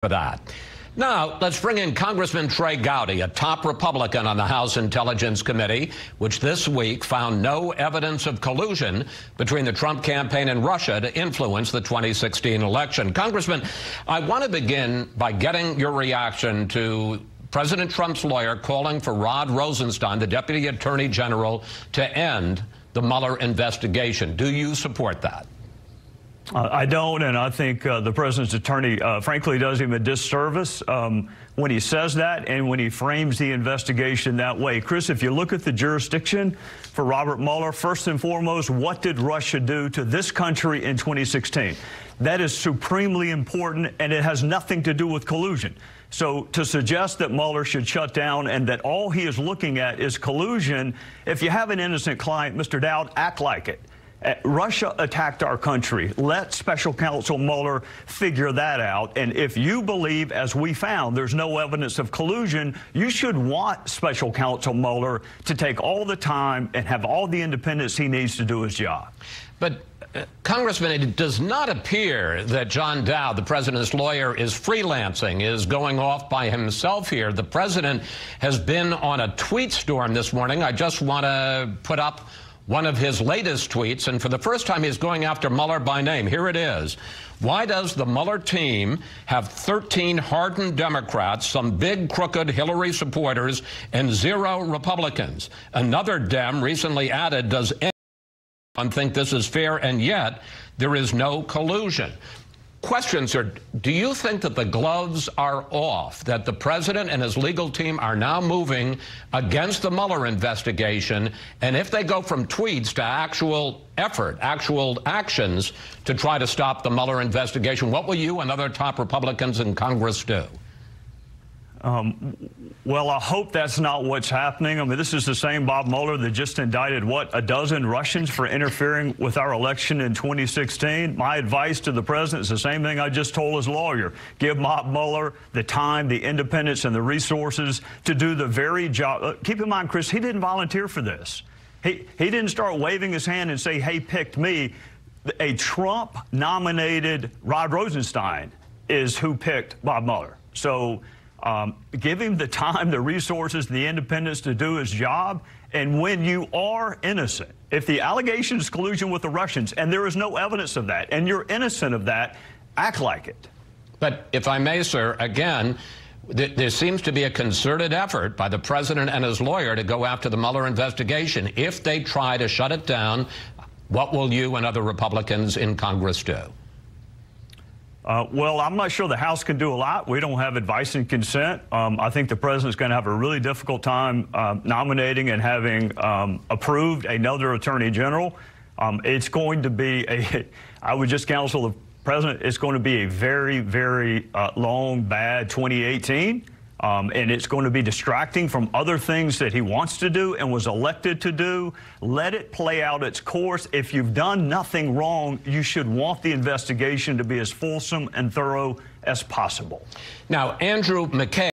For that. Now, let's bring in Congressman Trey Gowdy, a top Republican on the House Intelligence Committee, which this week found no evidence of collusion between the Trump campaign and Russia to influence the 2016 election. Congressman, I want to begin by getting your reaction to President Trump's lawyer calling for Rod Rosenstein, the Deputy Attorney General, to end the Mueller investigation. Do you support that? I don't, and I think the president's attorney, frankly, does him a disservice when he says that and when he frames the investigation that way. Chris, if you look at the jurisdiction for Robert Mueller, first and foremost, what did Russia do to this country in 2016? That is supremely important, and it has nothing to do with collusion. So to suggest that Mueller should shut down and that all he is looking at is collusion, if you have an innocent client, Mr. Dowd, act like it. Russia attacked our country. Let Special Counsel Mueller figure that out. And if you believe, as we found, there's no evidence of collusion, you should want Special Counsel Mueller to take all the time and have all the independence he needs to do his job. But, Congressman, it does not appear that John Dowd, the president's lawyer, is freelancing, is going off by himself here. The president has been on a tweet storm this morning. I just want to put up one of his latest tweets, and for the first time he's going after Mueller by name. Here it is. Why does the Mueller team have 13 hardened Democrats, some big crooked Hillary supporters, and 0 Republicans? Another Dem recently added, does anyone think this is fair? And yet there is no collusion. Questions are, do you think that the gloves are off, that the president and his legal team are now moving against the Mueller investigation, and if they go from tweets to actual effort, actual actions to try to stop the Mueller investigation, what will you and other top Republicans in Congress do? Well, I hope that's not what's happening. I mean, this is the same Bob Mueller that just indicted, what, a dozen Russians for interfering with our election in 2016. My advice to the president is the same thing I just told his lawyer. Give Bob Mueller the time, the independence, and the resources to do the very job. Keep in mind, Chris, he didn't volunteer for this. He didn't start waving his hand and say, hey, picked me. A Trump-nominated Rod Rosenstein is who picked Bob Mueller. So give him the time, the resources, the independence to do his job. And when you are innocent, if the allegation is collusion with the Russians, and there is no evidence of that, and you're innocent of that, act like it. But if I may, sir, again, there seems to be a concerted effort by the president and his lawyer to go after the Mueller investigation. If they try to shut it down, what will you and other Republicans in Congress do? Well, I'm not sure the House can do a lot. We don't have advice and consent. I think the president's going to have a really difficult time nominating and having approved another attorney general. It's going to be I would just counsel the president, it's going to be a very, very long, bad 2018. And it's going to be distracting from other things that he wants to do and was elected to do. Let it play out its course. If you've done nothing wrong, you should want the investigation to be as fulsome and thorough as possible. Now, Andrew McKay